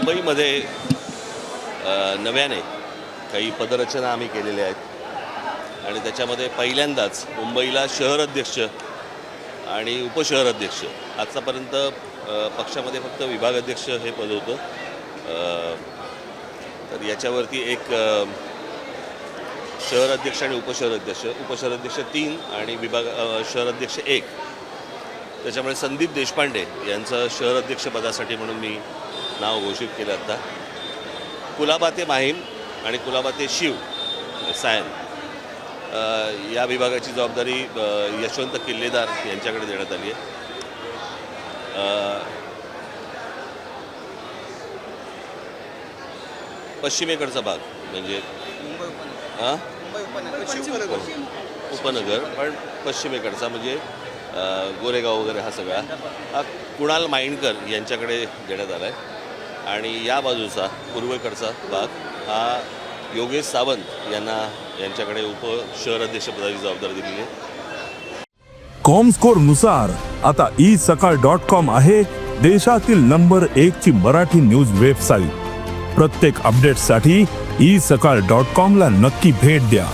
मुंबईमध्ये नव्याने काही पदरचना आम्ही केलेल्या आहेत आणि त्याच्यामध्ये पहिल्यांदाच मुंबईला शहर अध्यक्ष आणि उपशहर अध्यक्ष, आत्तापर्यंत पक्षामध्ये फक्त विभाग अध्यक्ष हे पद होतं. तर याच्यावरती एक शहर अध्यक्ष आणि उपशहर अध्यक्ष 3 आणि शहर अध्यक्ष 1. त्याच्यामुळे संदीप देशपांडे यांचं शहर अध्यक्षपदासाठी म्हणून मी नाव घोषित केलं. आता कुलाबा ते माहीम आणि कुलाबा ते शिव सायन या विभागाची जबाबदारी यशवंत किल्लेदार यांच्याकडे देण्यात आली आहे. पश्चिमेकडचा भाग म्हणजे उपनगर, पण पश्चिमेकडचा म्हणजे गोरेगाव वगैरे हा सगळा कुणाल माइंडकर यांच्याकडे देण्यात आला आहे. आणि या बाजूचा पूर्वेकडचा भाग हा योगेश सावंत यांच्याकडे उपशहर अध्यक्षपदाची जबाबदारी दिलेली आहे. कॉमस्कोर नुसार आता isakal.com आहे देशातील नंबर 1 ची मराठी न्यूज वेबसाईट. प्रत्येक अपडेटसाठी isakal.com ला नक्की भेट द्या.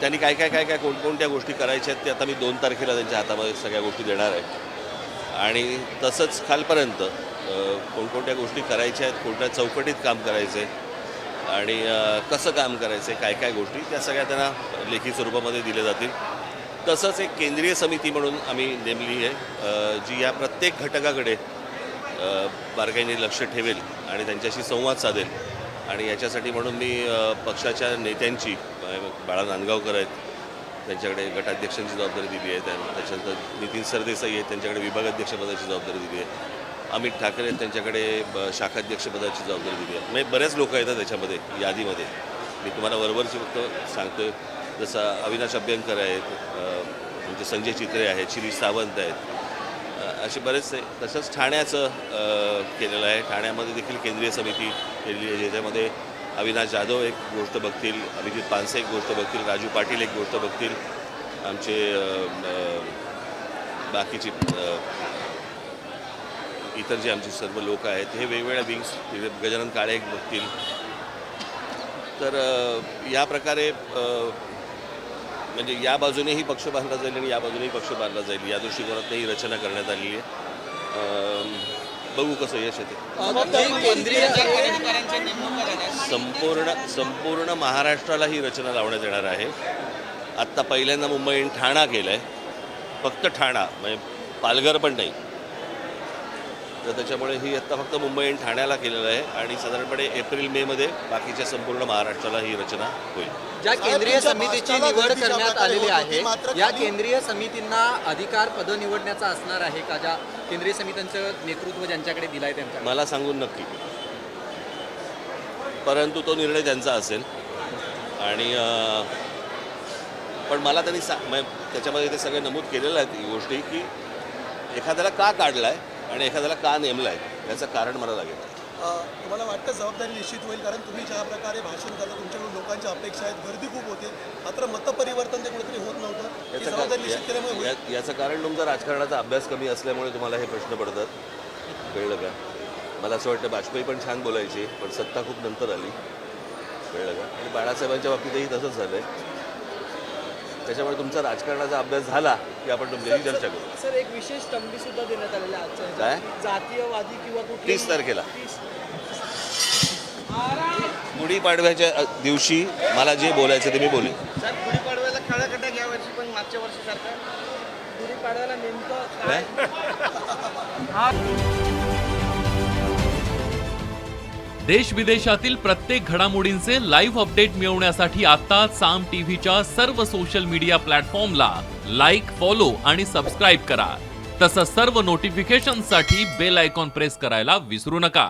त्यांनी काय कोणकोणत्या गोष्टी करायच्या आहेत ते आता मी 2 तारखेला त्यांच्या हातामध्ये सगळ्या गोष्टी देणार आहे. आणि तसंच खालपर्यंत कोणकोणत्या गोष्टी करायच्या आहेत, कोणत्या चौकटीत काम करायचं आहे आणि कसं काम करायचं आहे, काय गोष्टी त्या सगळ्या त्यांना लेखी स्वरूपामध्ये दिल्या जातील. तसंच एक केंद्रीय समिती म्हणून आम्ही नेमली आहे जी या प्रत्येक घटकाकडे बारकाईने लक्ष ठेवेल आणि त्यांच्याशी संवाद साधेल. आणि याच्यासाठी म्हणून मी पक्षाच्या नेत्यांची, बाळा नांदगावकर आहेत, त्यांच्याकडे गटाध्यक्षांची जबाबदारी दिली आहे. त्याच्यानंतर नितीन सरदेसाई आहेत, त्यांच्याकडे विभागाध्यक्षपदाची जबाबदारी दिली आहे. अमित ठाकरे आहेत, त्यांच्याकडे शाखाध्यक्षपदाची जबाबदारी दिली आहे. म्हणजे बरेच लोक येतात त्याच्यामध्ये यादीमध्ये. मी तुम्हाला वरवरची फक्त सांगतो आहे. जसं अविनाश अभ्यंकर आहेत, म्हणजे संजय चित्रे आहेत, शिरीष सावंत आहेत, असे बरेचसे. तसंच ठाण्याचं केलेलं आहे. ठाण्यामध्ये देखील केंद्रीय समिती केलेली आहे ज्याच्यामध्ये अविनाश जाधव एक गोष्ट बघतील, अभिजित पानसे एक गोष्ट बघतील, राजू पाटील एक गोष्ट बघतील, आमचे बाकीची इतर जे आमचे सर्व लोक आहेत हे वेगवेगळ्या विंग्स, गजानन काळे एक बघतील. तर या प्रकारे म्हणजे या बाजूनेही पक्ष बांधला जाईल आणि या बाजूनेही पक्ष बांधला जाईल या दृष्टिकोनातून ही रचना करण्यात आलेली आहे. बघू कसं यश येते. संपूर्ण महाराष्ट्राला ही रचना लावण्यात येणार आहे. आत्ता पहिल्यांदा मुंबईने ठाणा केलं आहे, फक्त ठाणा, म्हणजे पालघर पण नाही. तर त्याच्यामुळे ही आत्ता फक्त मुंबई आणि ठाण्याला केलेलं आहे आणि साधारणपणे एप्रिल-मे मध्ये बाकीच्या संपूर्ण महाराष्ट्राला ही रचना होईल. ज्या केंद्रीय समितीची निवड करण्यात आलेली आहे, या केंद्रीय समितींना अधिकार पद निवडण्याचा असणार आहे का? ज्या केंद्रीय समित्यांचं नेतृत्व ज्यांच्याकडे दिलं आहे त्यांच्या, मला सांगून नक्की, परंतु तो निर्णय त्यांचा असेल. आणि पण मला त्यांनी त्याच्यामध्ये ते सगळे नमूद केलेलं आहे गोष्टी की एखाद्याला का काढला आहे आणि एखाद्याला का नेमलं आहे याचं कारण मला लागेल. तुम्हाला वाटतं जबाबदारी निश्चित होईल? कारण तुम्ही ज्या प्रकारे भाषण करता, तुमच्याकडून लोकांच्या अपेक्षा आहेत, गर्दी खूप होते, मात्र मतपरिवर्तन ते कुठेतरी होत नव्हतं. याचं कारण तुमचा राजकारणाचा अभ्यास कमी असल्यामुळे तुम्हाला हे प्रश्न पडतात. कळलं का? मला असं वाटतं वाजपेयी पण छान बोलायचे, पण सत्ता खूप नंतर आली. कळलं का? आणि बाळासाहेबांच्या बाबतीतही तसंच झालं आहे. त्याच्यामुळे तुमचा राजकारणाचा अभ्यास झाला की आपण तुमच्याशी चर्चा करू. सर, एक विशेष तंबी सुद्धा देण्यात आलेली आहे काय? जातीयवादी किंवा 30 तारखेला गुढीपाडव्याच्या दिवशी मला जे बोलायचं ते मी बोलेन. गुढीपाडव्याला खेळाकट्टा घ्या वर्षी, पण मागच्या वर्षी सारखं गुढीपाडव्याला नेमकं काय? देश विदेशातील प्रत्येक घडामोडींचे लाईव्ह अपडेट मिळवण्यासाठी आता साम टीव्हीच्या सर्व सोशल मीडिया प्लॅटफॉर्मला लाईक, फॉलो आणि सबस्क्राईब करा. तसंच सर्व नोटिफिकेशनसाठी बेल आयकॉन प्रेस करायला विसरू नका.